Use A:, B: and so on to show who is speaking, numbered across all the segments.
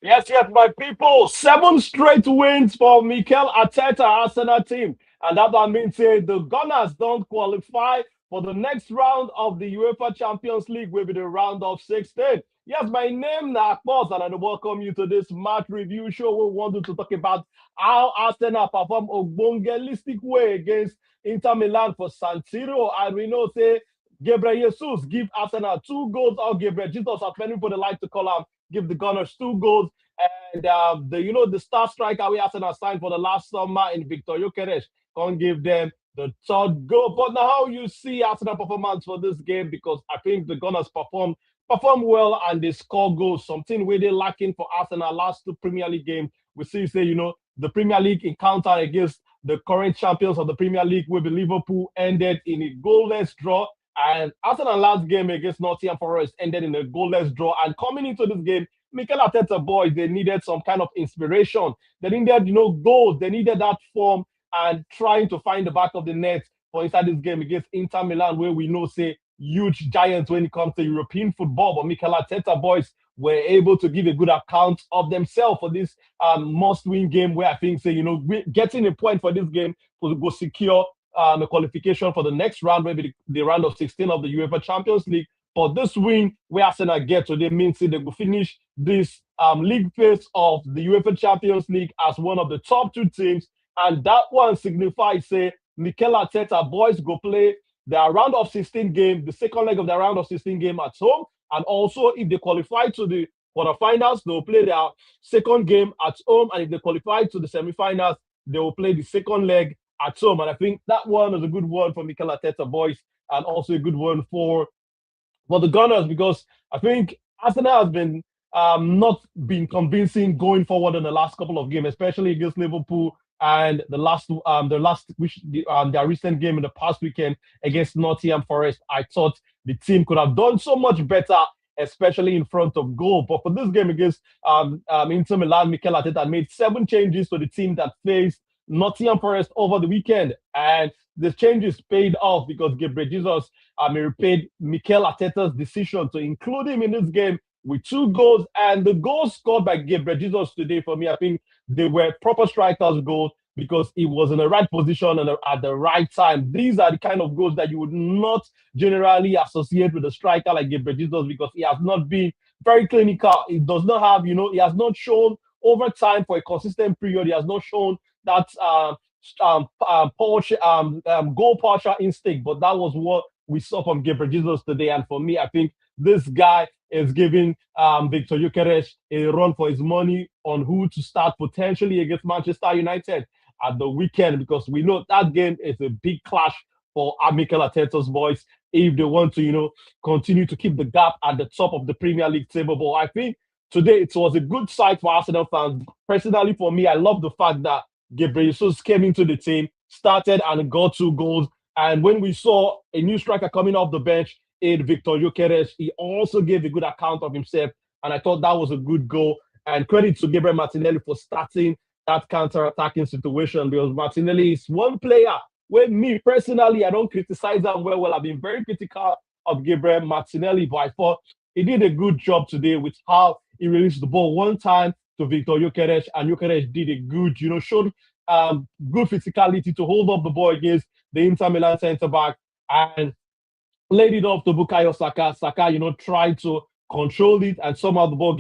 A: Yes, my people. Seven straight wins for Mikel Arteta Arsenal team. And that means the Gunners don't qualify for the next round of the UEFA Champions League, will be the round of 16. Yes, my name is Akpos, and I welcome you to this match review show. We wanted to talk about how Arsenal perform Ogbongelistic way against Inter Milan for San Siro. And we know, say, Gabriel Jesus give Arsenal 2 goals, or Gabriel Jesus, as many people like to call him, give the Gunners 2 goals. And the star striker we Arsenal signed for the last summer in Viktor Gyökeres can't give them the third goal. But now how you see Arsenal performance for this game, because I think the Gunners perform well and they score goals. Something really lacking for Arsenal last 2 Premier League games. We see say the Premier League encounter against the current champions of the Premier League, will be Liverpool, ended in a goalless draw. And Arsenal last game against Nottingham Forest ended in a goalless draw. And coming into this game, Mikel Arteta boys, they needed some kind of inspiration. They needed, goals. They needed that form and trying to find the back of the net for inside this game against Inter Milan, where we know, say, huge giants when it comes to European football. But Mikel Arteta boys were able to give a good account of themselves for this must-win game, where I think, say, getting a point for this game to go secure a qualification for the next round, maybe the round of 16 of the UEFA Champions League. But this win where Arsenal get today means they will finish this league phase of the UEFA Champions League as one of the top 2 teams. And that one signifies, say, Mikel Arteta boys go play their round of 16 game, the second leg of the round of 16 game at home. And also, if they qualify to the quarterfinals, they will play their second game at home. And if they qualify to the semifinals, they will play the second leg at home. And I think that one is a good one for Mikel Arteta boys, and also a good one for the Gunners, because I think Arsenal has been not been convincing going forward in the last couple of games, especially against Liverpool, and their recent game in the past weekend against Nottingham Forest. I thought the team could have done so much better, especially in front of goal. But for this game against Inter Milan, Mikel Arteta made 7 changes to the team that faced Nottingham Forest over the weekend, and the changes paid off because Gabriel Jesus repaid Mikel Arteta's decision to include him in this game with 2 goals. And the goals scored by Gabriel Jesus today, for me, I think they were proper strikers' goals, because he was in the right position and at the right time. These are the kind of goals that you would not generally associate with a striker like Gabriel Jesus, because he has not been very clinical. He does not have, he has not shown over time for a consistent period. He has not shown that goal poacher instinct, but that was what we saw from Gabriel Jesus today. And for me, I think this guy is giving Viktor Gyökeres a run for his money on who to start potentially against Manchester United at the weekend, because we know that game is a big clash for Mikel Arteta's boys if they want to, continue to keep the gap at the top of the Premier League table. But I think today it was a good sight for Arsenal fans. Personally, for me, I love the fact that Gabriel Jesus came into the team, started and got 2 goals. And when we saw a new striker coming off the bench in Viktor Gyökeres, he also gave a good account of himself. And I thought that was a good goal. And credit to Gabriel Martinelli for starting that counter-attacking situation, because Martinelli is one player where me personally, I don't criticize him well. I've been very critical of Gabriel Martinelli, but I thought he did a good job today with how he released the ball one time to Viktor Gyökeres, and Gyökeres did a good, showed good physicality to hold up the ball against the Inter Milan centre back and laid it off to Bukayo Saka. Saka, tried to control it, and somehow the ball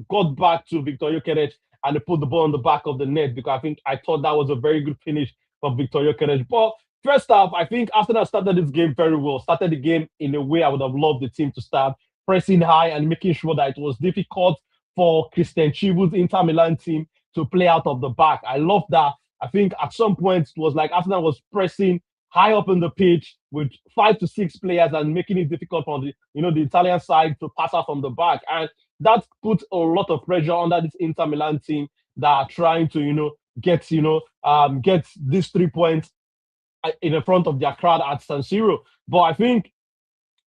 A: got back to Viktor Gyökeres, and they put the ball on the back of the net, because I thought that was a very good finish from Viktor Gyökeres. But first half, I think Arsenal started this game very well. Started the game in a way I would have loved the team to start, pressing high and making sure that it was difficult for Christian Chibu's Inter Milan team to play out of the back. I love that. I think at some point it was like Arsenal was pressing high up in the pitch with 5 to 6 players and making it difficult for the Italian side to pass out from the back. And that put a lot of pressure under this Inter Milan team that are trying to, get these 3 points in the front of their crowd at San Siro. But I think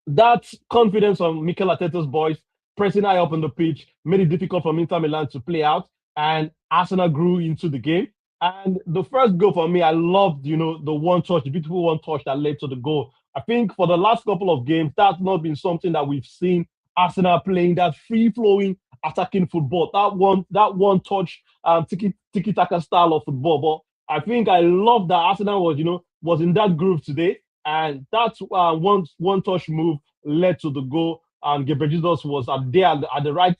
A: that confidence on Mikel Arteta's boys pressing high up on the pitch made it difficult for Inter Milan to play out, and Arsenal grew into the game. And the first goal for me, I loved, the the beautiful one touch that led to the goal. I think for the last couple of games, that's not been something that we've seen Arsenal playing, that free-flowing attacking football, that one touch tiki taka style of football. But I think I love that Arsenal was in that group today, and that one touch move led to the goal. And Gabriel Jesus was there at the right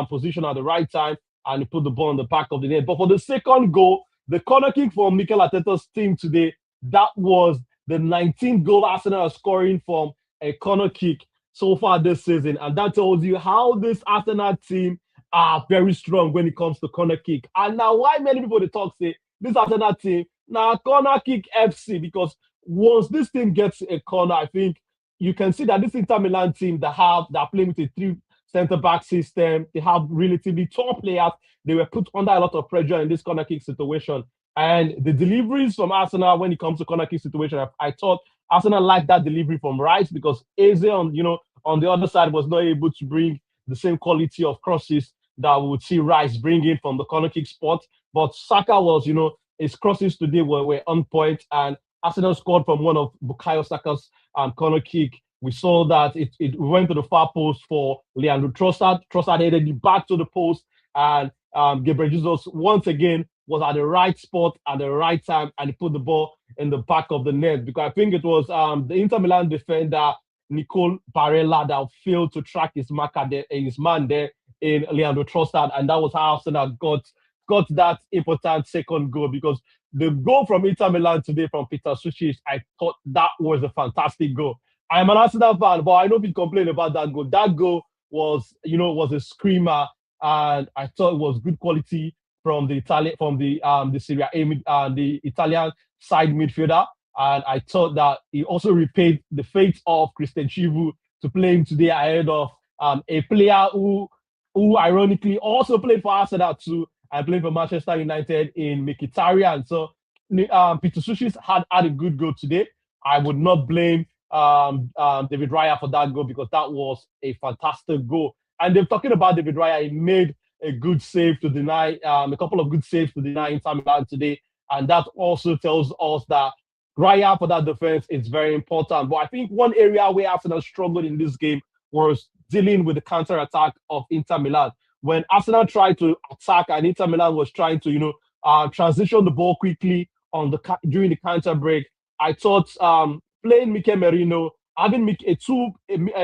A: position at the right time, and he put the ball on the back of the net. But for the second goal, the corner kick from Mikel Arteta's team today, that was the 19th goal Arsenal are scoring from a corner kick so far this season. And that tells you how this Arsenal team are very strong when it comes to corner kick. And now why many people they talk say this Arsenal team now corner kick FC, because once this team gets a corner, I think you can see that this Inter Milan team that are playing with a three center back system, they have relatively tall players. They were put under a lot of pressure in this corner kick situation. And the deliveries from Arsenal when it comes to corner kick situation, I thought Arsenal liked that delivery from Rice, because Eze on the other side was not able to bring the same quality of crosses that we would see Rice bring in from the corner kick spot. But Saka was, his crosses today were on point, and Arsenal scored from one of Bukayo Saka's corner kick. We saw that it went to the far post for Leandro Trossard. Trossard headed it back to the post, and Gabriel Jesus once again was at the right spot at the right time, and he put the ball in the back of the net, because I think it was the Inter Milan defender Nicole Barella that failed to track his man there in Leandro Trossard, and that was how Arsenal got that important second goal. Because the goal from Inter Milan today from Peter Suchis, I thought that was a fantastic goal. I'm an Arsenal fan, but I know people complain about that goal. That goal was a screamer, and I thought it was good quality from the Serie A, the Italian side midfielder. And I thought that he also repaid the fate of Christian Chivu to play him today ahead of a player who ironically also played for Arsenal too, and played for Manchester United in Mkhitaryan. So Peter Suchis had a good goal today. I would not blame David Raya for that goal, because that was a fantastic goal. And they're talking about David Raya. He made a good save to deny a couple of good saves to deny Inter Milan today, and that also tells us that Raya for that defense is very important. But I think one area where Arsenal struggled in this game was dealing with the counter attack of Inter Milan. When Arsenal tried to attack and Inter Milan was trying to transition the ball quickly during the counter break, I thought playing Mikel Merino, having a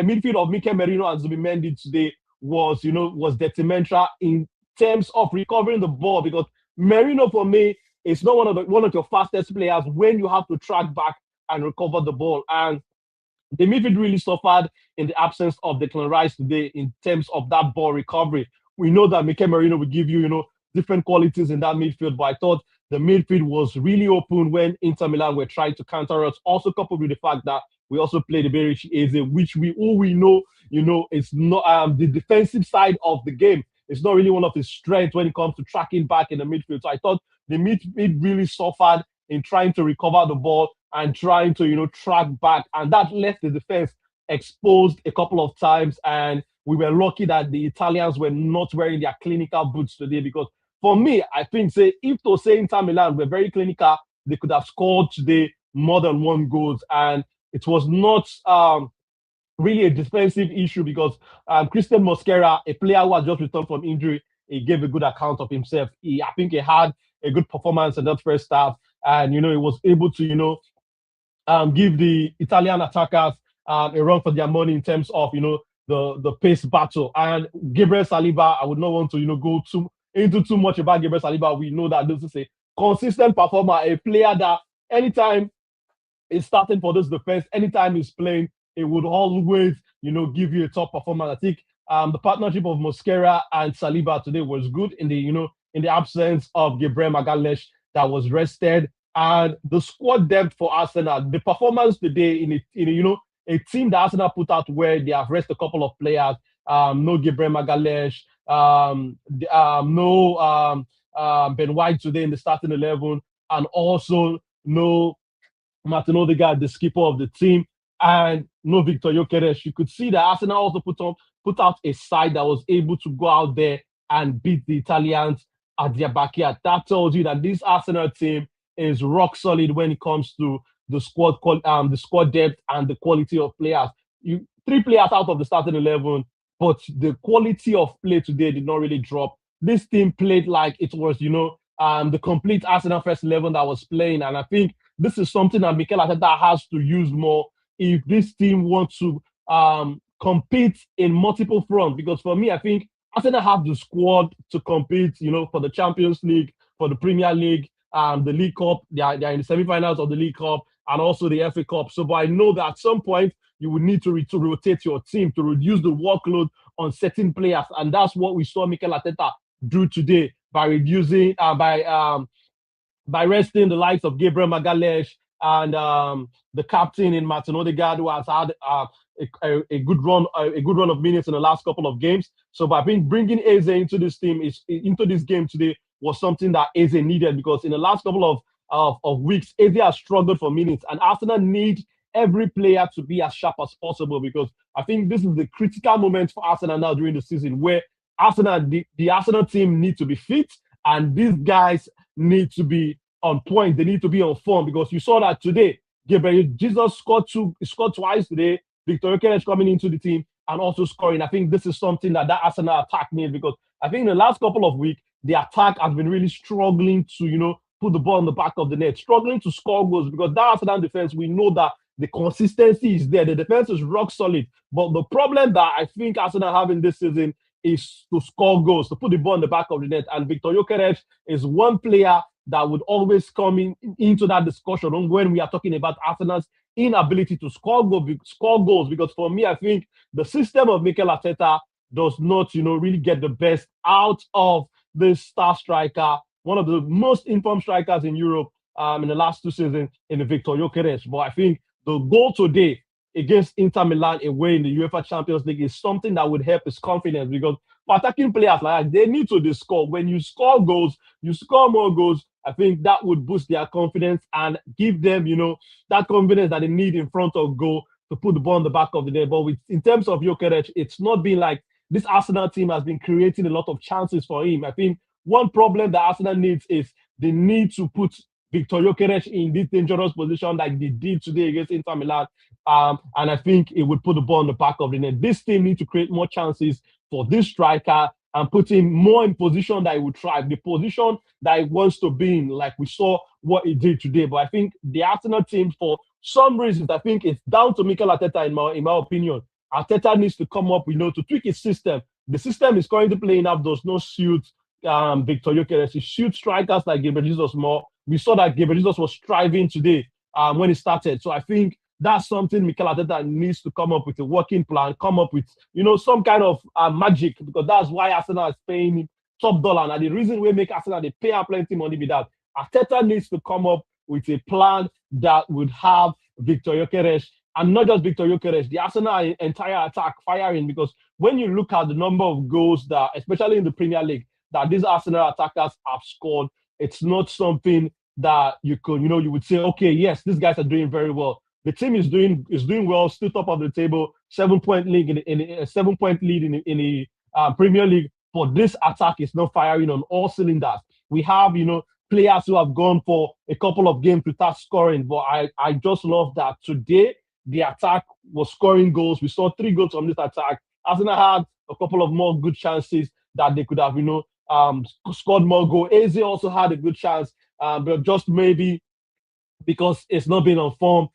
A: midfield of Mikel Merino and Zubimendi today was detrimental in terms of recovering the ball, because Merino for me is not one of your fastest players when you have to track back and recover the ball. And the midfield really suffered in the absence of Declan Rice today in terms of that ball recovery. We know that Mikel Merino will give you, different qualities in that midfield, but I thought the midfield was really open when Inter Milan were trying to counter us. Also coupled with the fact that we also played Iberici Eze, which we know, it's not the defensive side of the game. It's not really one of his strengths when it comes to tracking back in the midfield. So I thought the midfield really suffered in trying to recover the ball and trying to, track back. And that left the defense exposed a couple of times. And we were lucky that the Italians were not wearing their clinical boots today, because for me, I think, if Inter Milan were very clinical, they could have scored today more than one goal. And it was not really a defensive issue, because Christian Mosquera, a player who has just returned from injury, he gave a good account of himself. I think he had a good performance in that first half, and he was able to give the Italian attackers a run for their money in terms of the pace battle. And Gabriel Saliba, I would not want to go into too much about Gabriel Saliba. We know that this is a consistent performer, a player that anytime he's starting for this defense, anytime he's playing, it would always, give you a top performance. I think the partnership of Mosquera and Saliba today was good in the absence of Gabriel Magalhaes that was rested, and the squad depth for Arsenal. The performance today in a team that Arsenal put out where they have rested a couple of players. No Gabriel Magalhaes, no Ben White today in the starting 11, and also no Martin Odegaard, the skipper of the team, and no Viktor Gyökeres. You could see that Arsenal also put out a side that was able to go out there and beat the Italians at their backyard. That tells you that this Arsenal team is rock solid when it comes to the squad depth and the quality of players. 3 players out of the starting 11 but the quality of play today did not really drop. This team played like it was, the complete Arsenal first 11 that was playing. And I think this is something that Mikel Arteta has to use more if this team wants to compete in multiple fronts. Because for me, I think Arsenal have the squad to compete, for the Champions League, for the Premier League, the League Cup. They are in the semi-finals of the League Cup and also the FA Cup. So, but I know that at some point you will need to rotate your team to reduce the workload on certain players, and that's what we saw Mikel Arteta do today by reducing by resting the likes of Gabriel Magalhaes and the captain in Martin Odegaard, who has had a good run of minutes in the last couple of games. So by bringing Eze into this game today was something that Eze needed, because in the last couple of weeks, Eze has struggled for minutes, and Arsenal need every player to be as sharp as possible, because I think this is the critical moment for Arsenal now during the season, where the Arsenal team need to be fit, and these guys need to be on point. They need to be on form, because you saw that today. Gabriel Jesus scored twice today. Viktor Gyökeres coming into the team and also scoring. I think this is something that Arsenal attack needs, because I think in the last couple of weeks, the attack has been really struggling to, put the ball in the back of the net, struggling to score goals, because that Arsenal defense, we know that the consistency is there. The defense is rock solid. But the problem that I think Arsenal have in this season is to score goals, to put the ball in the back of the net. And Viktor Gyökeres is one player that would always come into that discussion when we are talking about Arsenal's inability to score goals. Because for me, I think the system of Mikel Arteta does not, really get the best out of this star striker, one of the most informed strikers in Europe in the last 2 seasons, in the Viktor Gyökeres. But I think the goal today against Inter Milan away in the UEFA Champions League is something that would help his confidence, because for attacking players like that, they need to score. When you score goals, you score more goals. I think that would boost their confidence and give them, that confidence that they need in front of goal to put the ball in the back of the net. But in terms of Gyökeres, it's not been like this Arsenal team has been creating a lot of chances for him. I think one problem that Arsenal needs is they need to put Viktor Gyökeres in this dangerous position like they did today against Inter Milan. And I think it would put the ball in the back of the net. This team needs to create more chances for this striker and put him more in position that he would thrive, the position that he wants to be in, like we saw what he did today. But I think the Arsenal team, for some reasons, I think it's down to Mikel Arteta, in my opinion. Arteta needs to come up, to tweak his system. The system is currently playing up does not suit Viktor Gyökeres. It suits strikers like Gabriel Jesus more. We saw that Gabriel Jesus was striving today when he started. So I think that's something Mikel Arteta needs to come up with a working plan, come up with, some kind of magic, because that's why Arsenal is paying him top dollar. And the reason we make Arsenal, they pay out plenty money with that. Arteta needs to come up with a plan that would have Viktor Gyökeres, and not just Viktor Gyökeres, the Arsenal entire attack firing, because when you look at the number of goals that, especially in the Premier League, that these Arsenal attackers have scored, it's not something that you could, you would say, okay, yes, these guys are doing very well. The team is doing well, still top of the table, 7-point league in a 7-point lead in the Premier League. But this attack is not firing on all cylinders. We have, players who have gone for a couple of games without scoring. But I just love that today the attack was scoring goals. We saw 3 goals from this attack. Arsenal had a couple of more good chances that they could have, scored more goals. Eze also had a good chance, but just maybe because it's not been on form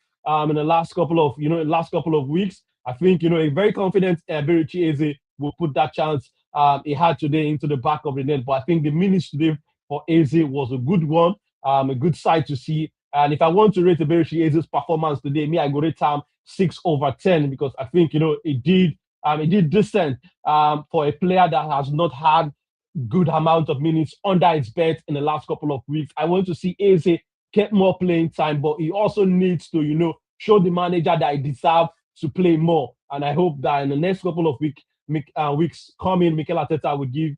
A: in the last couple of weeks. I think, a very confident Eberechi Eze will put that chance he had today into the back of the net. But I think the minutes today for Eze was a good one, a good sight to see. And if I want to rate Eberechi Eze's performance today, I go rate him 6/10, because I think, it did decent for a player that has not had good amount of minutes under his belt in the last couple of weeks. I want to see Eze get more playing time, but he also needs to, show the manager that he deserves to play more. And I hope that in the next couple of weeks coming, Mikel Arteta will give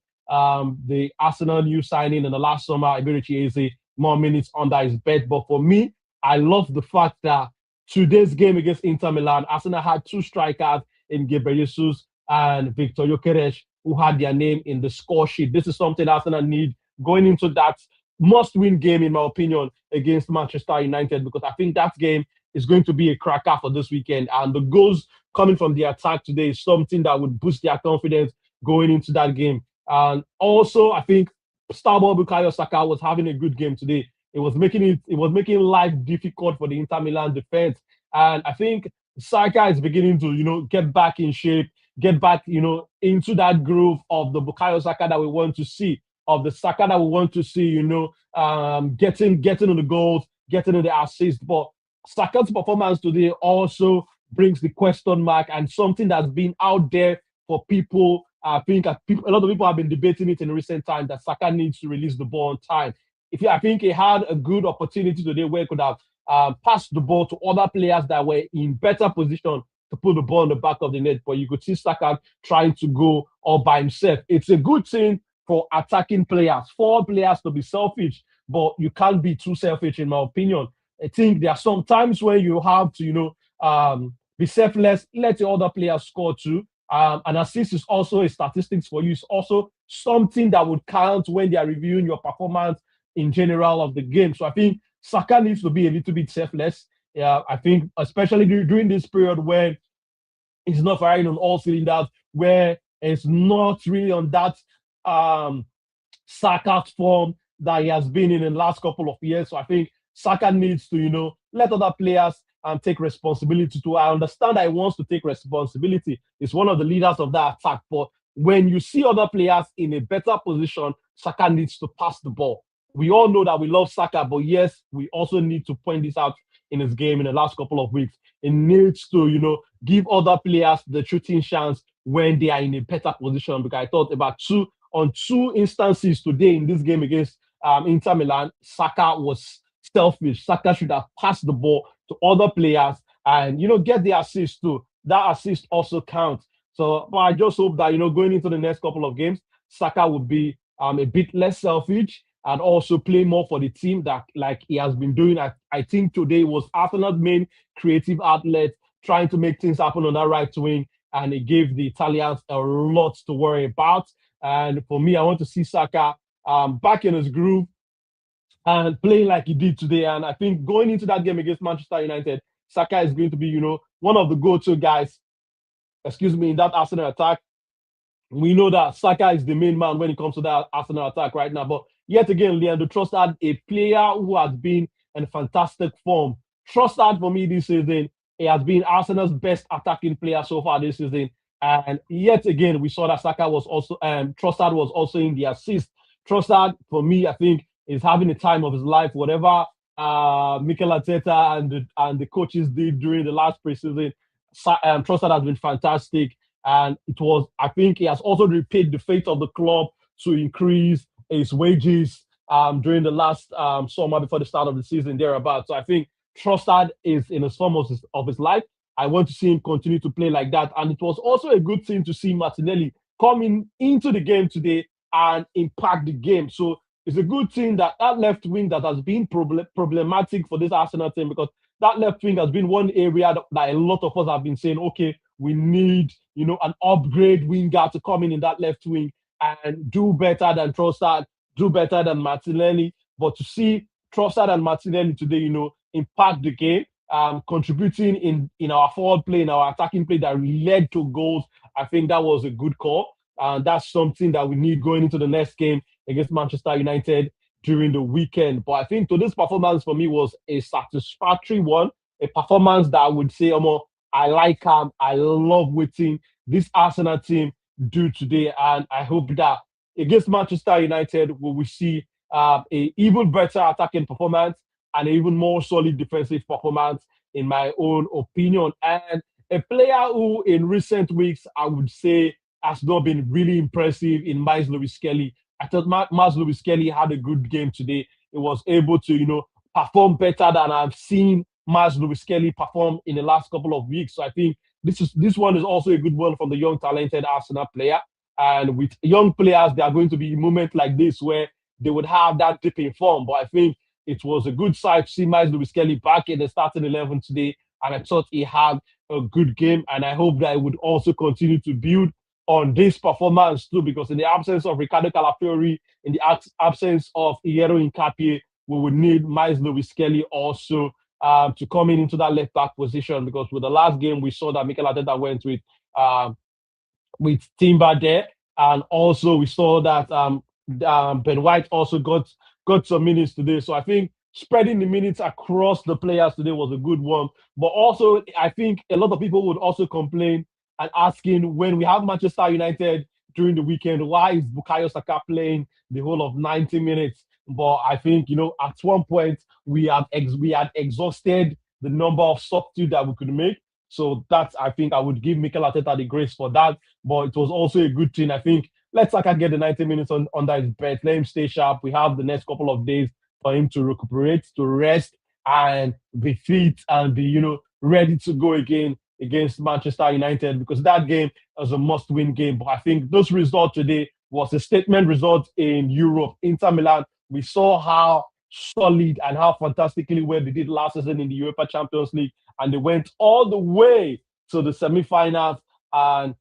A: the Arsenal new signing in the last summer, Eberechi Eze, more minutes under his belt. But for me, I love the fact that today's game against Inter Milan, Arsenal had 2 strikers in Gabriel Jesus and Viktor Gyökeres, who had their name in the score sheet. This is something Arsenal need going into that must-win game, in my opinion, against Manchester United, because I think that game is going to be a cracker for this weekend. And the goals coming from the attack today is something that would boost their confidence going into that game. And also, I think Starboy Bukayo Saka was having a good game today. It was making life difficult for the Inter Milan defense. And I think Saka is beginning to, get back in shape, get back, into that groove of the Bukayo Saka that we want to see, of the Saka that we want to see, getting on the goals, getting on the assist. But Saka's performance today also brings the question mark and something that's been out there for people. I think a lot of people have been debating it in recent times that Saka needs to release the ball on time. I think he had a good opportunity today where he could have passed the ball to other players that were in better position to put the ball in the back of the net. But you could see Saka trying to go all by himself. It's a good thing for attacking players, for players to be selfish, but you can't be too selfish, in my opinion. I think there are some times where you have to, be selfless, let the other players score too. An assist is also a statistics for you. It's also something that would count when they are reviewing your performance in general of the game. So I think Saka needs to be a little bit selfless. Yeah, I think especially during this period when it's not firing on all cylinders, where it's not really on that Saka form that he has been in the last couple of years. So I think Saka needs to, let other players take responsibility too. I understand that he wants to take responsibility. He's one of the leaders of that attack. But when you see other players in a better position, Saka needs to pass the ball. We all know that we love Saka, but yes, we also need to point this out in his game in the last couple of weeks. He needs to, give other players the shooting chance when they are in a better position. Because I thought about two instances today in this game against Inter Milan, Saka was selfish. Saka should have passed the ball to other players and, get the assist too. That assist also counts. So but I just hope that, going into the next couple of games, Saka would be a bit less selfish and also play more for the team that like he has been doing. I think today was Arsenal's main creative outlet, trying to make things happen on that right wing, and it gave the Italians a lot to worry about. And for me, I want to see Saka back in his groove and playing like he did today. And I think going into that game against Manchester United, Saka is going to be, one of the go-to guys, in that Arsenal attack. We know that Saka is the main man when it comes to that Arsenal attack right now. But yet again, Leandro Trossard, a player who has been in fantastic form. Trossard, for me this season, he has been Arsenal's best attacking player so far this season. And yet again, we saw that Trossard was also in the assist. Trossard, for me, I think, is having the time of his life. Whatever Mikel Arteta and the coaches did during the last preseason, Trossard has been fantastic. And I think he has also repaid the faith of the club to increase his wages during the last summer before the start of the season, thereabouts. So I think Trossard is in the form of his life. I want to see him continue to play like that. And it was also a good thing to see Martinelli coming into the game today and impact the game. So it's a good thing that left wing that has been problematic for this Arsenal team, because that left wing has been one area that a lot of us have been saying, okay, we need, an upgrade winger to come in that left wing and do better than Trossard, do better than Martinelli. But to see Trossard and Martinelli today, impact the game, contributing in our forward play, in our attacking play that led to goals, I think that was a good call. And that's something that we need going into the next game against Manchester United during the weekend. But I think today's performance for me was a satisfactory one, a performance that I would say, I like him. I love watching this Arsenal team do today. And I hope that against Manchester United, we will see a even better attacking performance and an even more solid defensive performance, in my own opinion. And a player who in recent weeks, I would say, has not been really impressive in Miles Lewis-Kelly. I thought Miles Lewis-Kelly had a good game today. He was able to, perform better than I've seen Miles Lewis-Kelly perform in the last couple of weeks. So I think this one is also a good one from the young, talented Arsenal player. And with young players, there are going to be moments like this where they would have that dip in form. But I think it was a good sight to see Miles Lewis-Kelly back in the starting 11 today. And I thought he had a good game. And I hope that he would also continue to build on this performance too, because in the absence of Ricardo Calafiori, in the absence of Hierro Nkapie, we would need Miles Lewis-Kelly also to coming into that left back position, because with the last game we saw that Mikel Arteta went um, with Timber there, and also we saw that Ben White also got some minutes today. So I think spreading the minutes across the players today was a good one. But also, I think a lot of people would also complain and asking, when we have Manchester United during the weekend, why is Bukayo Saka playing the whole of 90 minutes? But I think, at one point we had exhausted the number of substitutes that we could make. So that's, I think I would give Mikel Arteta the grace for that. But it was also a good thing. I think let Saka get the 90 minutes under his belt. Let him stay sharp. We have the next couple of days for him to recuperate, to rest, and be fit and be, ready to go again against Manchester United, because that game was a must-win game. But I think this result today was a statement result in Europe. Inter Milan, we saw how solid and how fantastically well they did last season in the UEFA Champions League, and they went all the way to the semi-finals, and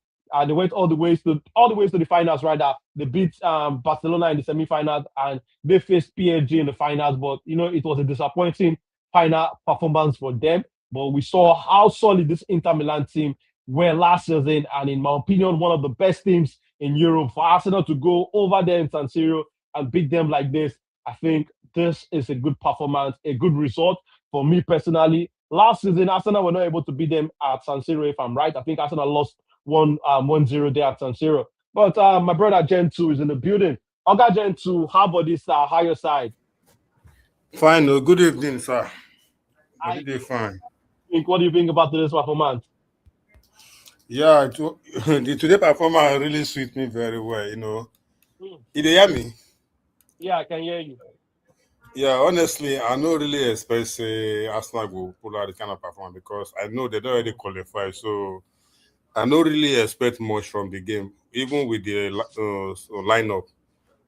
A: they went all the ways to the finals. Rather, they beat Barcelona in the semi-finals, and they faced PSG in the finals. But it was a disappointing final performance for them. But we saw how solid this Inter Milan team were last season, and in my opinion, one of the best teams in Europe. For Arsenal to go over there in San Siro and beat them like this, I think this is a good performance, a good result for me personally. Last season, Arsenal were not able to beat them at San Siro, if I'm right. I think Arsenal lost 1-0 there at San Siro. But my brother Gen 2 is in the building. Oga Gen 2, how about this higher side?
B: Fine. Oh, good evening, sir.
A: I
B: Every day fine.
A: think, what do you think about this performance?
B: Yeah, the today performance really suit me very well.
A: Hmm.
B: Did you hear me?
A: Yeah, I can hear you.
B: Yeah, honestly, I no really expect say Arsenal will pull out the kind of performance because I know they don't already qualify. So I don't really expect much from the game, even with the lineup.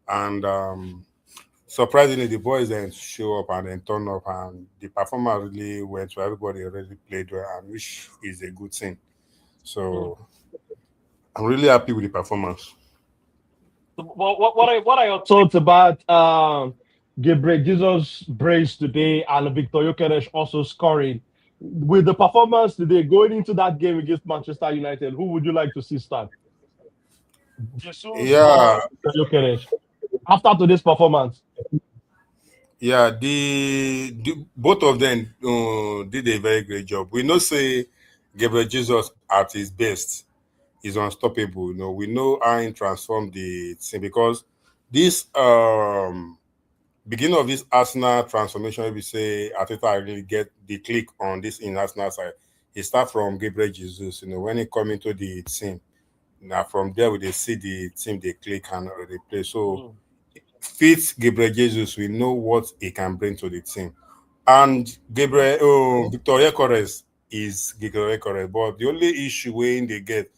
B: And surprisingly, the boys then show up and then turn up, and the performance really went well. Everybody already played well, and which is a good thing.
A: Hmm.
B: So I'm really happy with the performance.
A: So what are your thoughts about Gabriel Jesus brace today and Viktor Gyökeres also scoring? With the performance today, going into that game against Manchester United, who would you like to see start? Jesus or
B: Yeah,
A: Viktor Gyökeres? After today's performance.
B: yeah. The both of them did a very great job. We know say Gabriel Jesus at his best is unstoppable. We know how he transformed the team because this beginning of this Arsenal transformation, we say Arteta really get the click on this in Arsenal side. He start from Gabriel Jesus. When he come into the team. Now from there we dey see the team they click and they play. So
A: Hmm.
B: fit Gabriel Jesus, we know what he can bring to the team. And Victor Gyökeres is Victor Gyökeres, but the only issue when they get,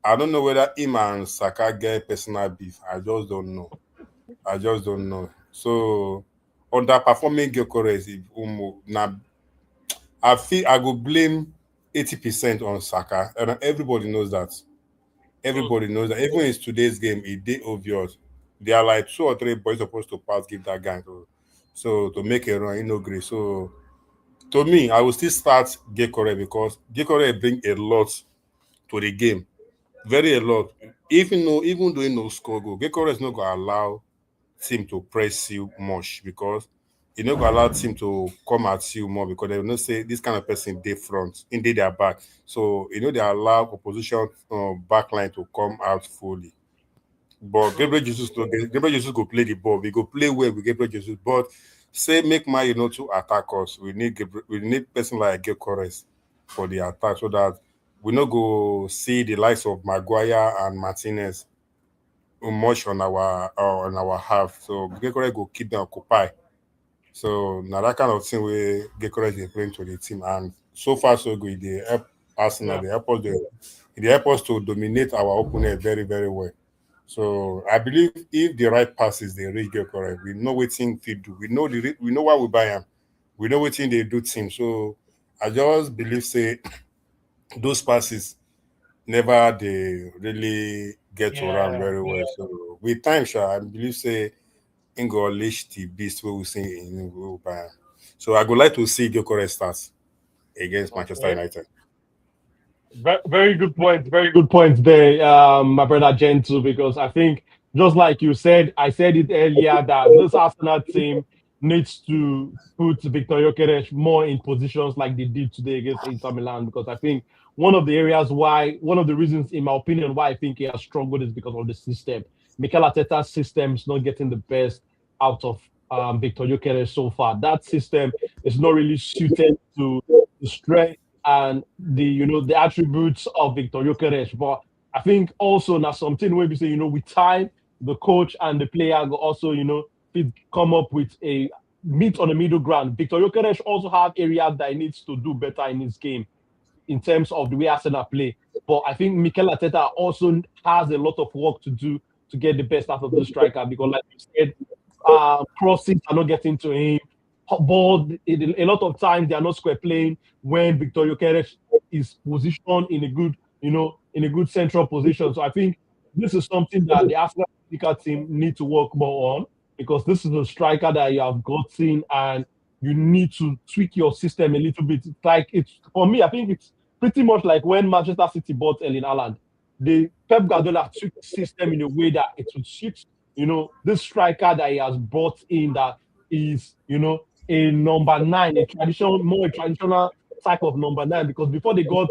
B: I don't know whether him and Saka get personal beef. I just don't know. I just don't know. So underperforming Gyökeres, now I feel I go blame 80% on Saka, and everybody knows that.
A: Hmm.
B: Everybody knows that. Even in today's game, it did obvious. There are like two or three boys supposed to pass, give that guy to make a run, great. So to me, I will still start Gekore because Gekore bring a lot to the game. Very a lot. Even though he no score goal, Gekore is not gonna allow team to press you much because he not gonna allow team to come at you more because they will not say this kind of person they front, in their back. So they allow opposition backline to come out fully. But
A: Hmm.
B: Gabriel Jesus go play the ball. We go play well with Gabriel Jesus. But say make man to attack us. We need person like Gyökeres for the attack so that we not go see the likes of Maguire and Martinez much on our half. So Gyökeres go keep them occupied. So now that kind of thing where Gyökeres they bring to the team, and so far so good. They help Arsenal.
A: Yeah.
B: They help us to dominate our opponent very very well. So I believe if the right passes they reach Gyökeres, we know what thing they do. We know why we buy them. We know what thing they do team. So I just believe say those passes never they really get to run
A: Yeah.
B: very well. So with time, sure, I believe say Ingo unleash the beast we will see in Bayern. So I would like to see Gyökeres start against Manchester
A: Okay.
B: United.
A: Very good point. Very good point there, my brother Gentle, because I think just like you said, I said it earlier that this Arsenal team needs to put Viktor Gyökeres more in positions like they did today against Inter Milan, because I think one of the reasons, in my opinion, why I think he has struggled is because of the system. Mikel Arteta's system is not getting the best out of Viktor Gyökeres so far. That system is not really suited to the strength and the attributes of Viktor Gyökeres. But I think also now something where we say, with time, the coach and the player will also, fit come up with a meet on the middle ground. Viktor Gyökeres also have areas that he needs to do better in his game in terms of the way Arsenal play. But I think Mikel Arteta also has a lot of work to do to get the best out of the striker, because, like you said, crosses are not getting to him. Ball, a lot of times they are not square playing when Viktor Gyökeres is positioned in a good, in a good central position. So I think this is something that the Arsenal technical team need to work more on, because this is a striker that you have gotten and you need to tweak your system a little bit. It's like, it's for me, I think it's pretty much like when Manchester City bought Erling Haaland. The Pep Guardiola took the system in a way that it would suit, this striker that he has brought in, that is, a number nine, more a traditional type of number nine. Because before they got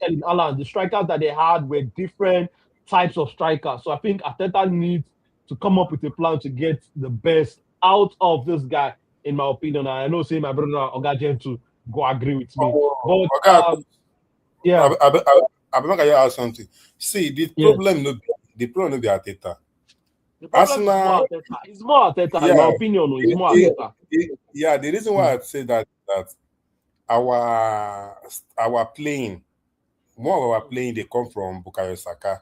A: Erling Haaland, the strikers that they had were different types of strikers. So I think Arteta needs to come up with a plan to get the best out of this guy, in my opinion. And I know, say my brother Ogajen to go agree with me. But
B: Okay,
A: yeah,
B: I'm not gonna ask something. See,
A: yes.
B: the problem no be Arteta.
A: The problem is more
B: Arsenal,
A: Arteta. It's more Arteta, in my
B: yeah,
A: opinion. It's more
B: the,
A: Arteta.
B: yeah. The reason why I say that our playing, more of our playing, they come from Bukayo Saka.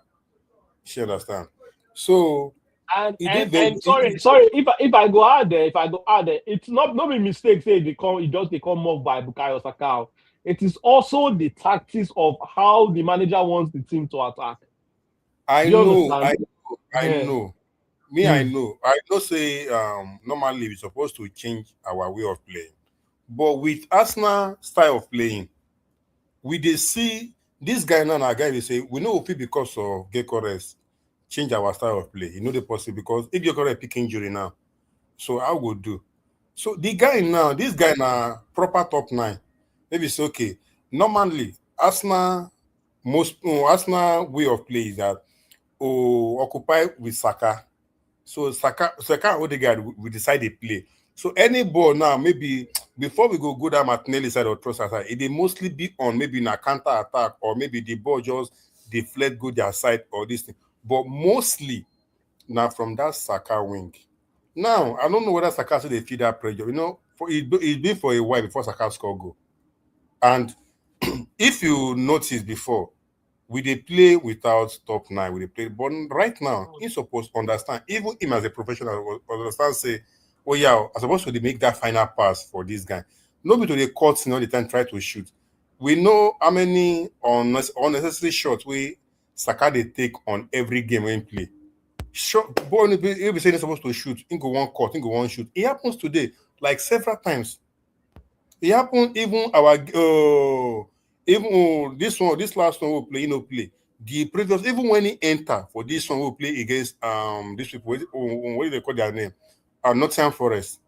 B: You understand? So
A: And
B: it
A: and
B: is very
A: and sorry, if I go out there, it's not a mistake. Say they come off by Bukayo Saka. It is also the tactics of how the manager wants the team to attack.
B: I
A: Do you
B: know,
A: understand?
B: I
A: Yeah.
B: know. Me,
A: Mm.
B: I know. Say, normally we're supposed to change our way of playing, but with Arsenal style of playing, we they see this guy now. Our guy they say we know if because of Gyökeres change our style of play. You know the possible because if Gyökeres pick injury now, so I would do. So the guy now, this guy now proper top nine. Maybe it's okay. Normally, Arsenal way of play is that occupy with Saka. So Saka and Odegaard we decide they play. So any ball now, maybe before we go down Martinelli side or Trossard side, it they mostly be on maybe in a counter attack or maybe the ball just deflect go their side or this thing. But mostly now from that Saka wing. Now I don't know whether Saka say they feel that pressure. For it's been for a while before Saka score goal. And if you notice before, we they play without top nine. We they play, but right now, he's supposed to understand. Even him as a professional, understand. Say, oh yeah, I'm supposed to make that final pass for this guy. Nobody to the courts all the time try to shoot. We know how many unnecessary shots we Saka they take on every game when play. Shot ball, he'll be saying he's supposed to shoot. He go one court, he go one shoot. It happens today, like several times. It happened even this last one will play, play. The previous even when he enter for this one will play against these people, what do they call their name? Nottingham Forest.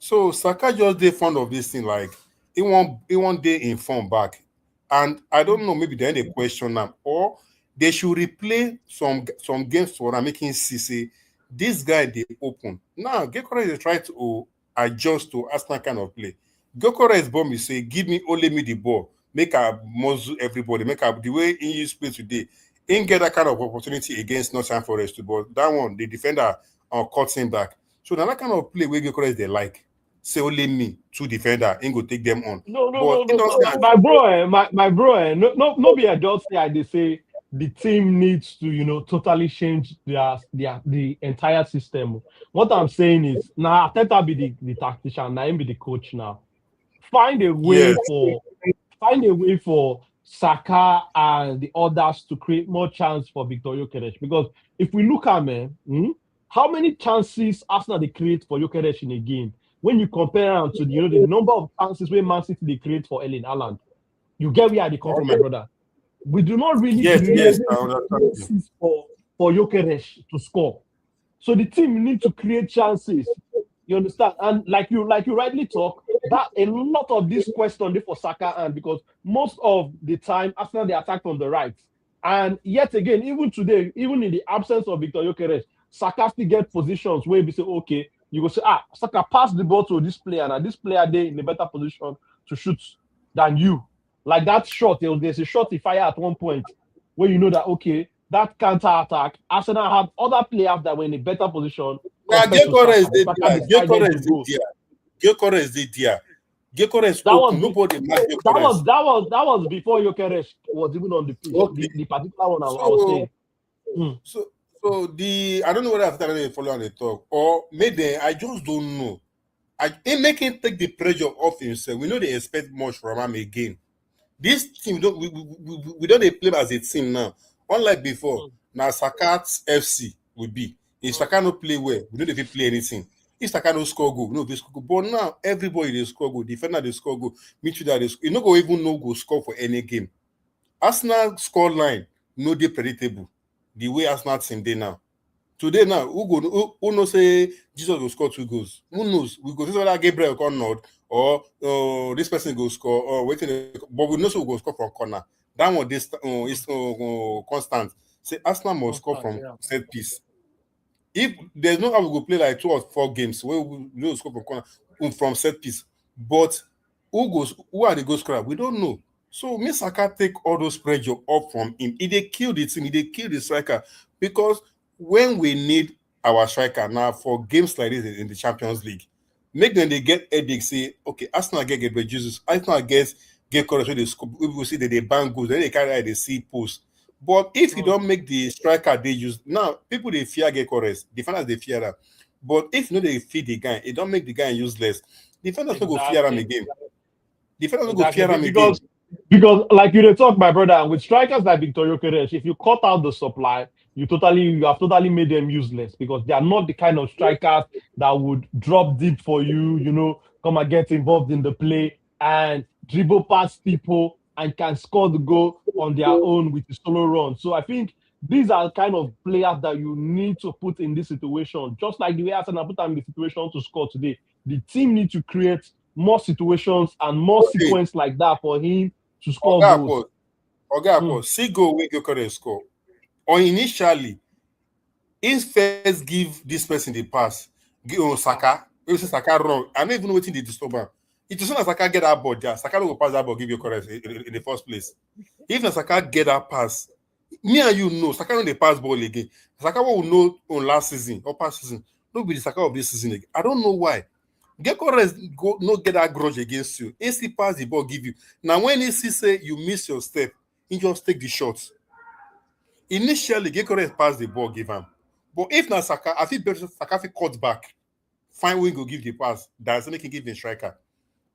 B: So Saka just they fond of this thing, like he won't day inform back. And I don't know, maybe then they question them or they should replay some games for them, making see say this guy they open. Now Gyökeres is try to adjust to Arsenal kind of play. Gyökeres bomb is say, give me only me the ball, make a muzzle everybody, make up the way in use play today. In get that kind of opportunity against Nottingham Forest, but that one the defender cuts him back. So now that kind of play where Gyökeres they like, say only me, two defender, ain't go take them on.
A: No, no,
B: But
A: no,
B: it
A: no.
B: doesn't.
A: My bro, my bro, no, be I just say they say the team needs to, totally change the entire system. What I'm saying is now Arteta be the tactician, now him be the coach now. Find a way
B: Yes,
A: for find a way for Saka and the others to create more chance for Viktor Gyökeres. Because if we look at how many chances Arsenal they create for Gyökeres in a game? when you compare them to the number of chances where Man City they create for Erling Haaland, you get where they come from, my brother. We do not really
B: Yes,
A: create
B: I understand you.
A: chances for Gyökeres to score. So the team need to create chances. You understand? And like you rightly talk, that a lot of this question for Saka, and because most of the time Arsenal they attack from the right. And yet again, even today, even in the absence of Viktor Gyökeres, Saka still get positions where we say, okay, you go say, Saka pass the ball to this player, and this player they in a better position to shoot than you. Like that shot, there's a shot he fire at one point where you know that okay, that counter attack, Arsenal have other players that were in a better position
B: Now,
A: compared to
B: Gyökeres
A: Saka.
B: did
A: Saka
B: there.
A: decided to
B: Gyökeres did
A: go.
B: there. Gyökeres did there. Gyökeres
A: That was
B: open. Nobody marked
A: that
B: Gyökeres.
A: was that was that was before Gyökeres was even on the pitch.
B: Okay.
A: The particular one I was saying.
B: So the I don't know whether I've started follow on the talk or maybe I just don't know. In making take the pressure off himself, we know they expect much from him again. This team we don't dey play as a team now. Unlike before, now Saka's FC will be. If Saka no play well, we know they fit play anything. If Saka no score goal, we know they score goal. But now everybody they score goal, defender they score goal, midfielder they score. You no go even know go score for any game. Arsenal score line no dey predictable. The way Arsenal team dey now. Today now, who knows say Jesus will score 2 goals? Who knows? We go see whether Gabriel will not or this person go score or waiting, but we know so we go score from corner. That one is constant. Say Arsenal must score from set piece. If there's no how we go play like 2 or 4 games where we will score from corner from set piece, but who are the goal scorer? We don't know. So Saka take all those pressure off from him. He dey kill the team, he dey kill the striker because when we need our striker now for games like this in the Champions League, make them they get headache, say, okay, Arsenal get Gabriel Jesus, Arsenal get Gyökeres, so they score, we will see that they bang goals, then they carry out the C post. But if you don't make the striker they use, now people they fear Gyökeres, defenders they fear that. But if you know they feed the guy, it don't make the guy useless. Defenders don't go fear him again. Defenders don't go fear him again.
A: Because like you talk, my brother, with strikers like Viktor Gyökeres, if you cut out the supply, you have totally made them useless because they are not the kind of strikers that would drop deep for you, come and get involved in the play and dribble past people and can score the goal on their own with a solo run. So I think these are kind of players that you need to put in this situation. Just like the way Arsenal put them in the situation to score today, the team needs to create more situations and more sequence like that for him to score goals.
B: See goal when Gyökeres score. Or initially, he first give this person the pass. Give Saka. Maybe Saka wrong. I don't even know what they disturb him. It is soon as Saka get that ball there. Saka will pass that ball, give Gyökeres in the first place. If Saka get that pass, me and you know Saka know the pass ball again. Saka will know on last season or past season. No be the Saka of this season again. I don't know why. Gyökeres go no get that grudge against you. He pass the ball, give you. Now when he say you miss your step, he just take the shots. Initially, Gyökeres pass the ball, give him. But if not Saka, I think better Saka cut back. Find when go give the pass. That's make him give the striker.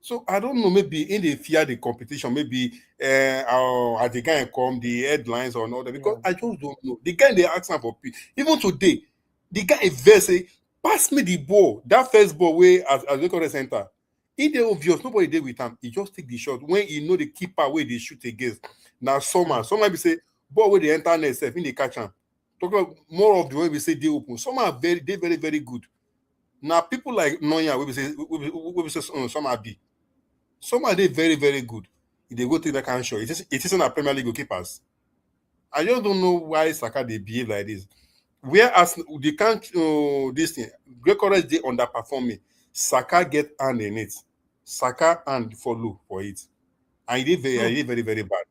B: So I don't know, maybe in the fear the competition, maybe as the guy come, the headlines or not, because I just don't know. The guy they ask him for even today, the guy very say, pass me the ball. That first ball where as Gyökeres enter. If they obvious, nobody there with him. He just take the shot. When you know the keeper where they shoot against. Now someone be say, ball where they enter net self, in they catch him. Talk about more of the way we say they open. Some are very, very good. Now people like Neuer, we say some are B. Some are they very, very good. If they go take that kind of shot, it isn't a Premier League goalkeepers. I just don't know why Saka they behave like this. Whereas they can't this thing, Gyökeres they underperforming. Saka get hand in it. Saka hand follow for it. And he did very, very bad.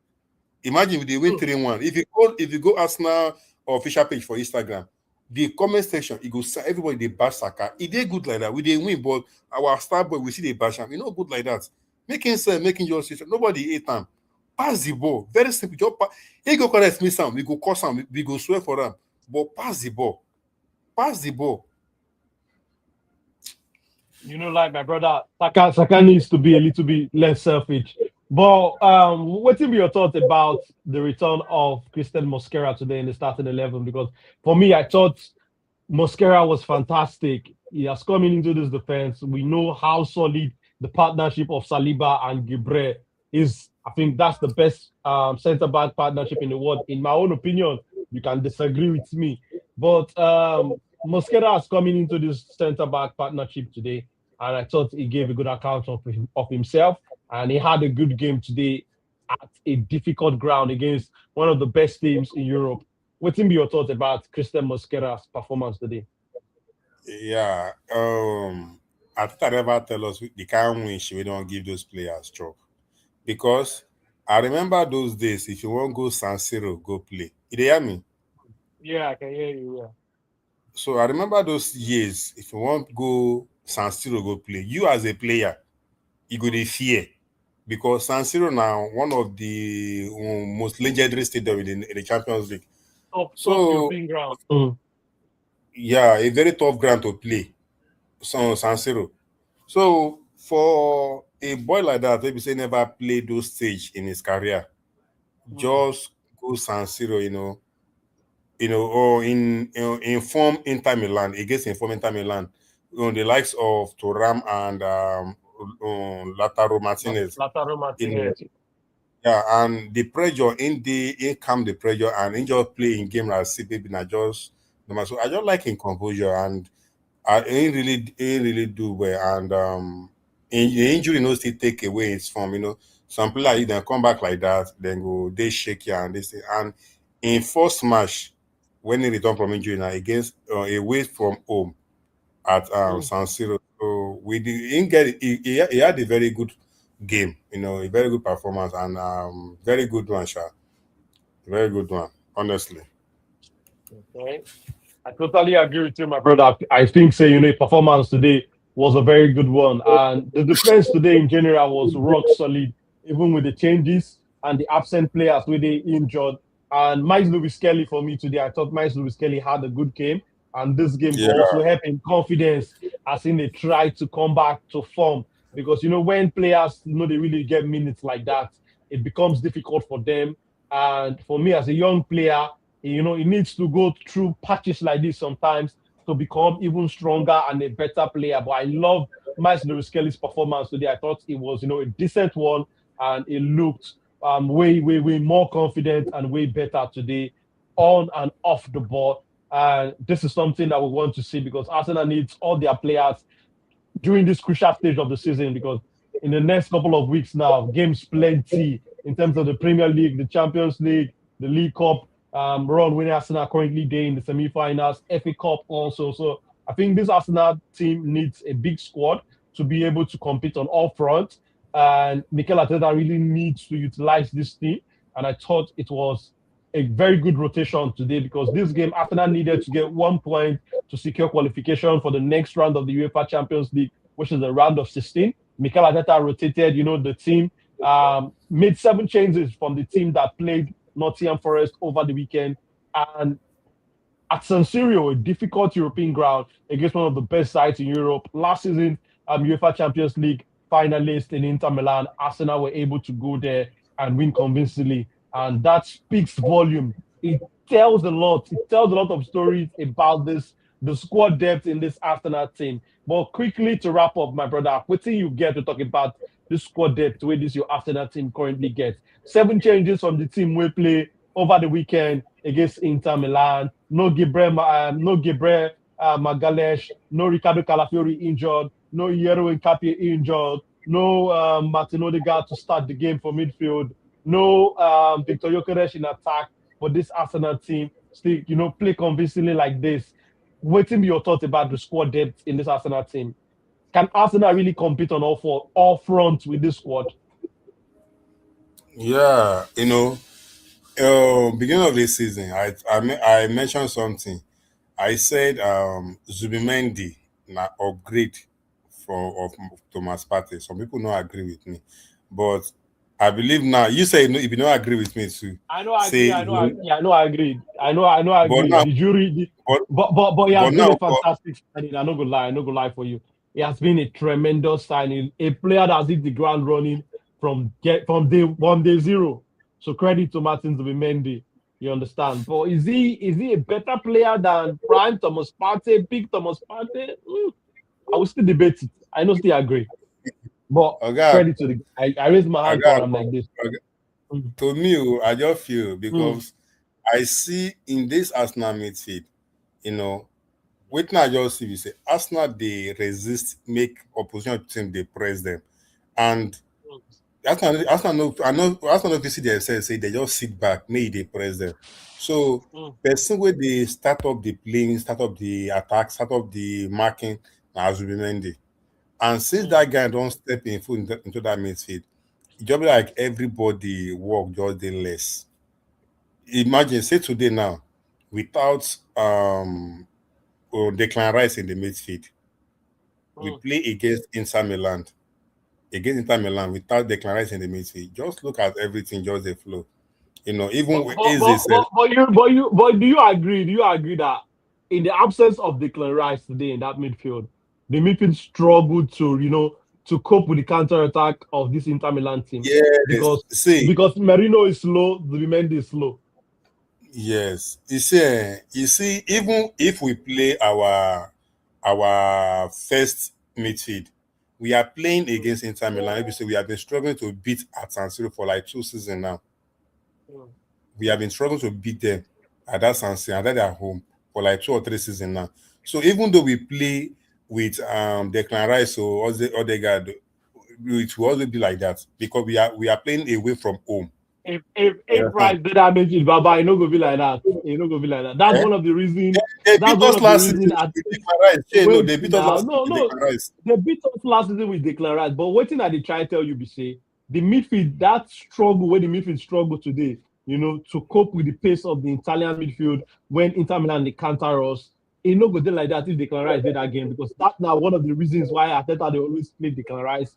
B: Imagine if they win 3-1. If you go Arsenal official page for Instagram, the comment section, it goes everybody they bash Saka. It did good like that. We didn't win, but our star boy we see they bash him. Good like that. Making justice. Nobody hate him. Pass the ball. Very simple. Just he go correct me some. We go cause him. We go swear for him. But pass the ball. Pass the ball.
A: Like my brother, Saka needs to be a little bit less selfish. But what will be your thoughts about the return of Christian Mosquera today in the starting 11? Because for me, I thought Mosquera was fantastic. he has come into this defense. We know how solid the partnership of Saliba and Gibre is. I think that's the best centre back partnership in the world. In my own opinion, you can disagree with me, but Mosquera has coming into this centre back partnership today, and I thought he gave a good account of himself, and he had a good game today at a difficult ground against one of the best teams in Europe. What be your thoughts about Christian Mosquera's performance today?
B: Yeah. I think I never tell us the kind of win we don't give those players job. Because I remember those days, if you want to go San Siro, go play. You dey hear me?
A: Yeah, I can hear you. Yeah.
B: So I remember those years, if you want to go San Siro, go play. You as a player, you go dey fear. Because San Siro now, one of the most legendary stadiums in the Champions League.
A: Top
B: So,
A: European ground.
B: yeah, a very tough ground to play. So, San Siro. So, for a boy like that, maybe say never played those stage in his career, just go San Siro, or inform Inter Milan against inform Inter Milan, the likes of Thuram and Lautaro Martinez,
A: Lautaro
B: you know,
A: Martinez.
B: yeah, and the pressure in calm the pressure and in just play in game like see baby na just normal. So I just like in composure and I ain't really do well and the injury no still take away his form, Some players you then come back like that, then go they shake you and this thing. And in first match when he returned from injury now against away from home at San Siro. So we didn't get he had a very good game, a very good performance and very good one, Sha. Very good one, honestly.
A: Okay. I totally agree with you, my brother. I think, say, performance today was a very good one. And the defense today in general was rock solid, even with the changes and the absent players where they injured. And Miles Lewis Kelly for me today, I thought Miles Lewis Kelly had a good game. And this game
B: Yeah,
A: also helped in confidence as in they try to come back to form. Because, when players, they really get minutes like that, it becomes difficult for them. And for me as a young player, he needs to go through patches like this sometimes to become even stronger and a better player. But I love Miles Lewis Kelly's performance today. I thought it was, a decent one, and it looked way, way, way more confident and way better today on and off the ball. And this is something that we want to see because Arsenal needs all their players during this crucial stage of the season because in the next couple of weeks now, games plenty in terms of the Premier League, the Champions League, the League Cup. Run winning Arsenal currently there in the semi-finals, FA Cup also. So I think this Arsenal team needs a big squad to be able to compete on all fronts. And Mikel Arteta really needs to utilize this team. And I thought it was a very good rotation today because this game, Arsenal needed to get 1 point to secure qualification for the next round of the UEFA Champions League, which is the round of 16. Mikel Arteta rotated, the team, made 7 changes from the team that played Nottingham Forest over the weekend. And at San Siro, a difficult European ground against one of the best sides in Europe. Last season, UEFA Champions League finalist in Inter Milan, Arsenal were able to go there and win convincingly. And that speaks volume. It tells a lot. It tells a lot of stories about the squad depth in this Arsenal team. But quickly to wrap up, my brother, what do you get to talk about this squad depth where this your Arsenal team currently gets? 7 changes from the team we play over the weekend against Inter Milan. No Gabriel Magalesh, no Ricardo Calafiori injured, no Yero Nkapie injured, no Martin Odegaard to start the game for midfield, no Viktor Gyökeres in attack for this Arsenal team. Still, play convincingly like this. Waiting your thoughts about the squad depth in this Arsenal team. Can Arsenal really compete on all fronts with this squad?
B: yeah. Beginning of this season, I mentioned something. I said Zubimendi na upgrade of Thomas Partey. Some people don't agree with me, but I believe now. You say no, if you don't agree with me too,
A: I know I agree.
B: say
A: I know I agreed. I
B: but
A: agreed.
B: now,
A: The jury,
B: but
A: but he
B: but
A: has been
B: now,
A: a fantastic signing. I'm not gonna lie. I'm not gonna lie for you. He has been a tremendous signing. A player that has hit the ground running from day zero. So credit to Martin Zubimendi. You understand? But is he a better player than Prime Thomas Partey, Big Thomas Partey? I will still debate it. I know still agree. But
B: Oga,
A: credit to the I raise my hand for
B: Oga,
A: him like this.
B: Oga,
A: Mm,
B: to me, I just feel
A: mm,
B: because I see in this Arsenal midfield, you know, waiting I just see, we say Arsenal they resist, make opposition team they press them, and Arsenal no, I know Arsenal no see themselves say they just sit back, make they press them. So
A: mm,
B: person where they start up the playing, start up the attack, start up the marking, na Azubimendi. And since
A: mm,
B: that guy don't step in full into that midfield, it just be like everybody work just dey less. Imagine say today now, without Declan Rice in the midfield, we
A: mm.
B: play against Inter Milan without Declan Rice in the midfield. Just look at everything, just the flow. Even
A: But
B: with
A: but
B: Eze
A: but
B: said,
A: but but you but you but do you agree? Do you agree that in the absence of Declan Rice today in that midfield, the midfield struggled to to cope with the counter attack of this Inter Milan team
B: yes,
A: because
B: see,
A: Merino is slow, Zubimendi is slow.
B: yes, you see, even if we play our first midfield, we are playing
A: Mm,
B: against Inter Milan. Maybe say we have been struggling to beat at San Siro for like 2 seasons now.
A: mm,
B: We have been struggling to beat them at that San Siro, and that their home for like 2 or 3 seasons now. So even though we play with Declan Rice or Odegaard, it will always be like that because we are playing away from home.
A: if
B: You
A: Rice did that midfield, Baba, it no go be like that. It no go be like that. That's
B: understand?
A: one of the reason.
B: They
A: That's
B: beat
A: one
B: us
A: of the
B: last
A: reason.
B: season with Declan Rice. Hey, no,
A: Wait
B: they beat us
A: now,
B: last season
A: no,
B: with
A: no.
B: Declan Rice.
A: They beat us last season with Declan Rice, but waiting at the try tell you, be say the midfield that struggle where the midfield struggle today, to cope with the pace of the Italian midfield when Inter Milan they counter us. It no go dey like that if Declan Rice did that game because that's now one of the reasons why Arteta they always play Declan Rice,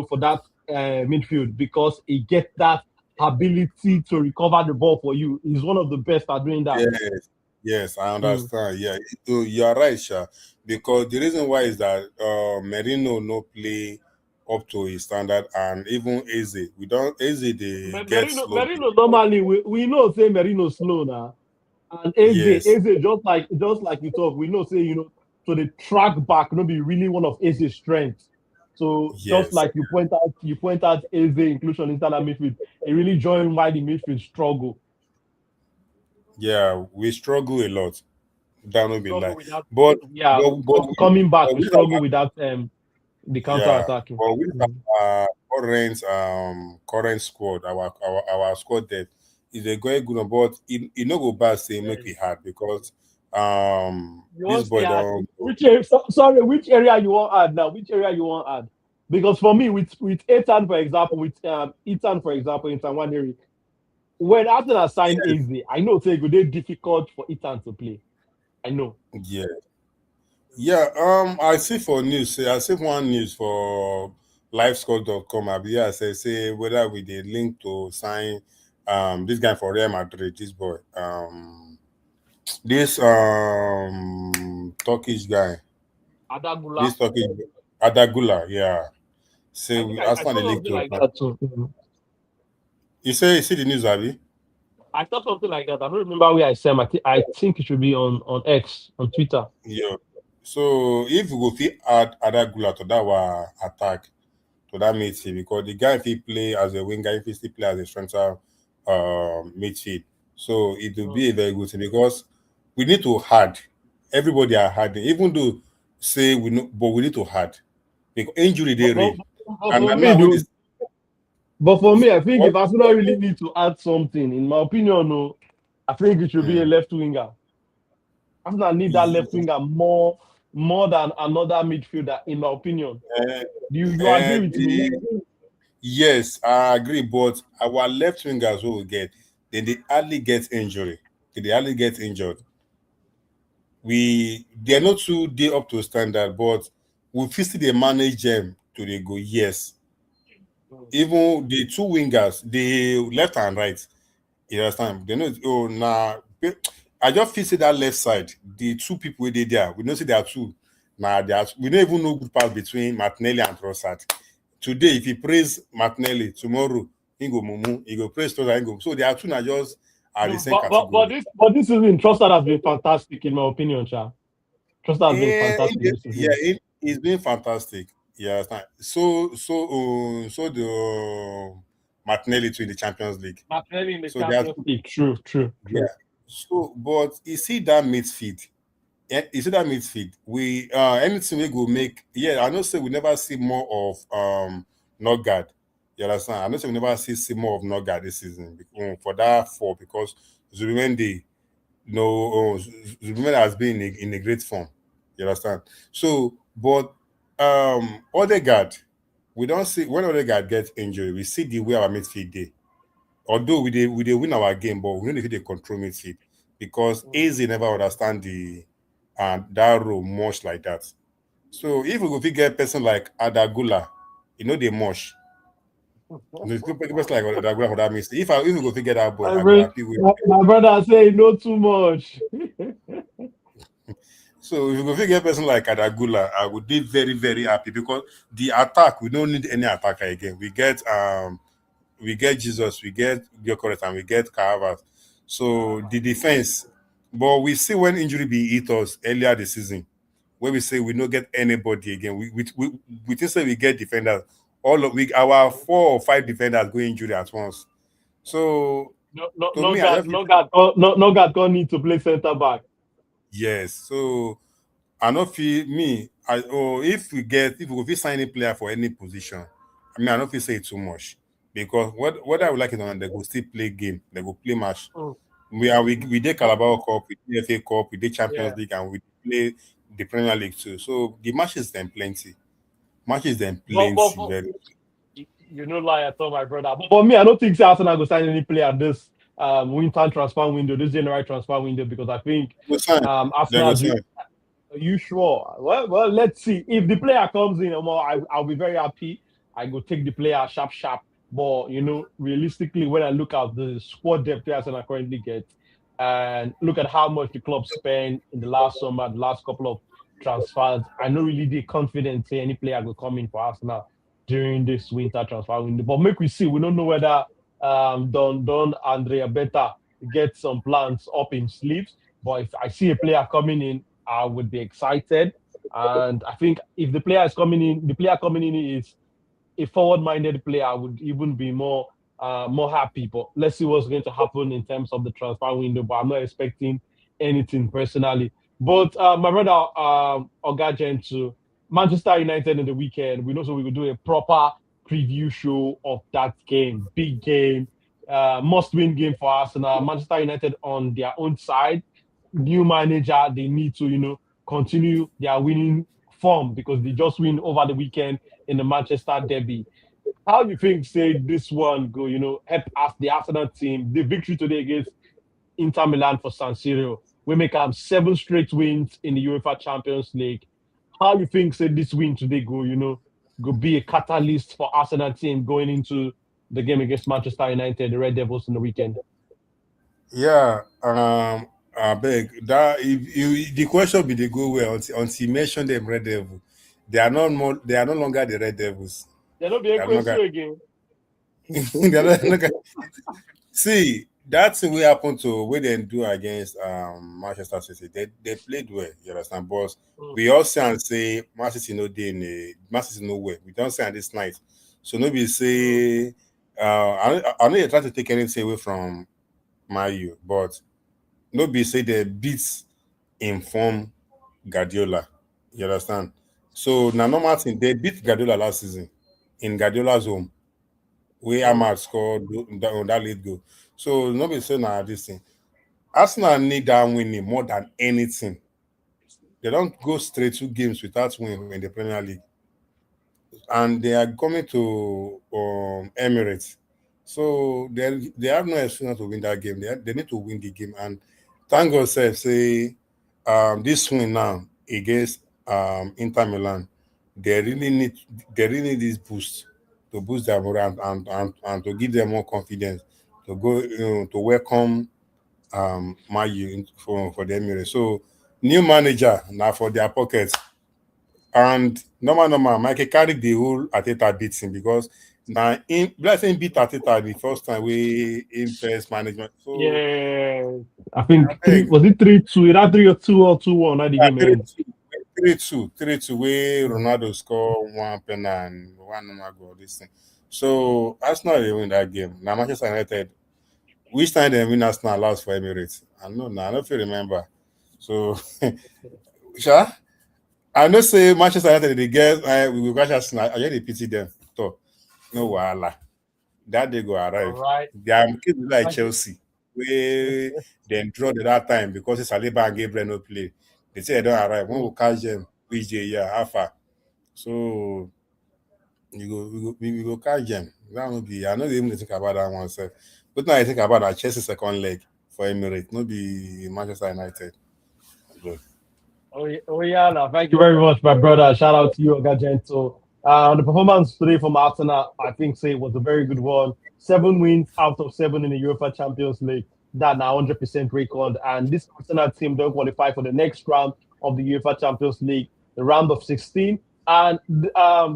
A: for that midfield because he get that ability to recover the ball for you. He's one of the best at doing that.
B: Yes, yes, I
A: Mm.
B: understand. Yeah, you are right, Sha. Because the reason why is that Merino no play up to his standard, and even Eze, we don't Eze they get slow.
A: Merino normally we know say Merino slow now. And
B: Yes,
A: Just like we talk, we know say so the track back no be really one of Aze's strengths. So just
B: yes,
A: like you point out Eze inclusion into that midfield, it really joined why the midfield struggle.
B: yeah, we struggle a lot. That
A: We
B: no be
A: struggle
B: lie,
A: without
B: but
A: yeah coming back.
B: but
A: We
B: with
A: struggle
B: our,
A: without the counter
B: yeah,
A: attacking.
B: but with
A: Mm.
B: our current squad, our squad depth is a very good one, but it no go bad say make it hard because
A: You
B: this
A: want
B: boy
A: stay at
B: don't go.
A: which area? Sorry, which area you want add now? Which area you want add? Because for me, with Ethan, for example, with Ethan, for example, in Tanwaneri, when Arsenal signed
B: Yes,
A: AZ, I know it's going to be difficult for Ethan to play. I know.
B: yeah. Yeah, I see for news. I see one news for livescore.com. I say whether we did link to sign this guy for Real Madrid, this boy. This Turkish guy.
A: Adagula.
B: This Turkish Adagula, yeah. Say
A: I think
B: we
A: I
B: asked for the
A: saw
B: link
A: something
B: to
A: like that too. Mhm.
B: you see the news, Abby?
A: I saw something like that. I don't remember where I saw him. I think it should be on X, on Twitter.
B: Yeah. So if we go fit add Adagula to that our attack, to that midfield because the guy if he play as a winger, if he still play as a central midfield, so it will
A: Mm.
B: be a very good thing because we need to hard. Everybody are harding, even though say we know, but we need to hard because injury they
A: But, but,
B: real.
A: but
B: And
A: for me,
B: now when this
A: I think
B: what
A: if Arsenal really need to add something, in my opinion, no, I think it should be a
B: mm,
A: left winger. Arsenal need that left winger more than another midfielder, in my opinion.
B: uh,
A: You agree with me?
B: yes, I agree, but our left wingers who will get then they hardly get injury. They hardly get injured. They're not too day up to standard, but we fit still dey manage them to dey go. Yes,
A: Mm.
B: even the two wingers, the left and right, you understand? They know oh nah. I just feel say that left side, the two people wey dey there, we know say there are two. Nah, we don't even know good pass between Martinelli and Trossard. Today, if he praise Martinelli, tomorrow he go mumu, he go praise Trossard, he go. So there are two na just are the
A: No,
B: same
A: but
B: category.
A: this season, Trossard has been fantastic, in my opinion, Cha. Trossard has been fantastic this
B: Yeah,
A: season.
B: It's been fantastic. Yeah, so the Martinelli too in the Champions League.
A: Martinelli in the
B: So that's
A: Champions League. True, true,
B: yeah.
A: true.
B: So, but you see that midfield. You see that midfield. We anything we go make. Yeah, I know. Say we never see more of Norgard. You understand? I know. Say we never see more of Norgard this season for that four because Zubimendi no Zubimendi has been in a great form. You understand? So, but Odegaard, we don't see when Odegaard gets injured, we see the way our midfield dey. Although we dey win our game, but we don't know if they control midfield because AZ never understand the that role much like that. So if we go fit get person like Adagula, they much. There's good person like Adagula for that means. If we go fit get that boy,
A: My,
B: I go
A: bro-
B: happy with.
A: my brother say no too much.
B: So if we go fit get person like Adagula, I would be very very happy because the attack we don't need any attacker again. We get Jesus, we get Gyökeres, and we get Carvas. So the defense, but we see when injury be hit us earlier this season, where we say we don't get anybody again. We think say we get defenders. All of we our 4 or 5 defenders go injury at once. So to
A: No
B: me, I
A: God,
B: just feel
A: no God, no God gonna need to play centre back.
B: yes. So I not feel me. If we go fit sign a player for any position, I mean I don't feel say it too much because what I would like it on they go still play game, they go play match.
A: Mm.
B: We did Carabao Cup, we did FA Cup, we did
A: Yeah.
B: Champions League, and we play the Premier League too. So the matches then plenty. Matches then
A: But
B: plenty. Very
A: you know, lie, I told my brother. But for me, I don't think say Arsenal go sign any player this winter transfer window, this January transfer window, because I think
B: go sign. They go
A: Arsenal do.
B: sign.
A: Are you sure? Well, let's see. If the player comes in, I'll be very happy. I go take the player sharp, sharp. But realistically, when I look at the squad depth Arsenal currently get, and look at how much the club spent in the last summer, the last couple of transfers, I not really the confidence say any player will come in for Arsenal during this winter transfer window. But make we see. We don't know whether Don Andrea Beta get some plans up in sleeves. But if I see a player coming in, I would be excited. And I think if the player coming in is a forward-minded player, I would even be more happy. But let's see what's going to happen in terms of the transfer window. But I'm not expecting anything personally. But my brother Ogajen to Manchester United in the weekend. We know so we will do a proper preview show of that game, big game, must-win game for Arsenal. Manchester United on their own side, new manager, they need to continue their winning form because they just win over the weekend in the Manchester derby. How do you think say this one go, help us the Arsenal team, the victory today against Inter Milan for San Siro? We make 7 straight wins in the UEFA Champions League. How do you think say this win today go, go be a catalyst for Arsenal team going into the game against Manchester United, the Red Devils in the weekend?
B: Yeah. I beg that if the question be they go well until you mention them Red Devil. They are no longer the Red Devils.
A: There will be
B: They
A: a
B: are no longer
A: question again.
B: they are no longer see that thing will happen to what they do against Manchester City. They played well, you understand, boss.
A: Mm,
B: We all say and say Man City no day in Man City no way. We don't say on this night. So nobody
A: mm.
B: say I know you're trying to take anything away from Mayu, but nobody say they beat inform Guardiola. You understand? So now normal thing they beat Guardiola last season in Guardiola's home where
A: Mm.
B: Ahmad scored that late goal. So nobody say now this thing. Arsenal need that winning more than anything. They don't go straight 2 games without winning in the Premier League, and they are coming to Emirates. So they have no excuse to win that game. They need to win the game, and thank God, say this win now against Inter Milan, they really need this boost to boost their morale and to give them more confidence to go to welcome Man U for the Emirates. So new manager now for their pockets. And normal, Michael carried the whole Ateta beats him because now in blessing beat Ateta the first time we in first management. So
A: Yeah, I
B: I
A: think
B: beg,
A: 3 was it 3-2? Either 3 or 2 or 2-1 at the game end.
B: 3-2, 3-2, where Ronaldo score one penalty and one normal goal. This thing. So Arsenal they win that game. Now Manchester United, which time they win Arsenal last for Emirates? I know now. I don't feel remember. So, sure. I know say Manchester United they get we will catch Arsenal. I just pity them. So no wahala. That they go
A: All
B: arrive.
A: right.
B: They are kids like
A: Thank you.
B: Chelsea, where they draw at that time because it's Saliba and Gabriel no play. They say they don't arrive. When we catch them, which year, how far? So we go catch them. That will be. I know they even think about that one self. But now I think about that Chelsea second leg for Emirates, not be Manchester United. But
A: Oh yeah, no, thank you very much, my brother. Shout out to you, Ogagento. The performance today from Arsenal, I think, say was a very good one. 7 wins out of 7 in the UEFA Champions League. That now 100% record. And this Arsenal team don't qualify for the next round of the UEFA Champions League, the round of 16. And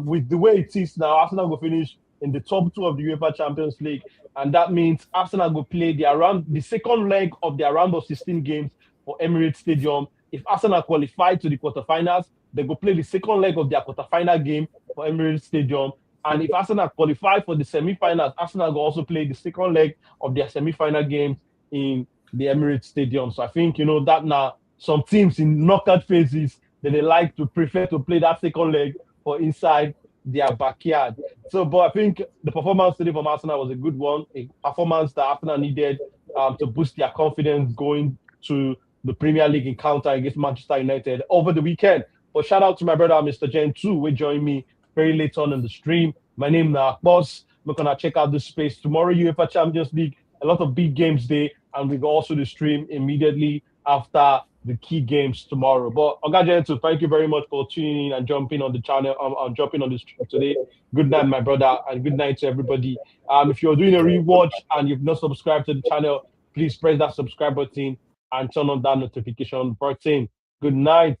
A: with the way it is now, Arsenal will finish in the top two of the UEFA Champions League, and that means Arsenal will play the second leg of their round of 16 games for Emirates Stadium. If Arsenal qualify to the quarterfinals, they go play the second leg of their quarterfinal game for Emirates Stadium. And if Arsenal qualify for the semi-finals, Arsenal will also play the second leg of their semi-final games in the Emirates Stadium. So I think, that now some teams in knockout phases, they like to prefer to play that second leg for inside their backyard. So, but I think the performance today from Arsenal was a good one, a performance that Arsenal needed to boost their confidence going to the Premier League encounter against Manchester United over the weekend. But shout out to my brother, Mr. Jen, too, who joined me very late on in the stream. My name is Boss. We're going to check out this space tomorrow, UEFA Champions League. A lot of big games day, and we go also the stream immediately after the key games tomorrow. But Oga thank you very much for tuning in and jumping on the channel, jumping on the stream today. Good night, my brother, and good night to everybody. If you're doing a rewatch and you've not subscribed to the channel, please press that subscribe button and turn on that notification button. Good night.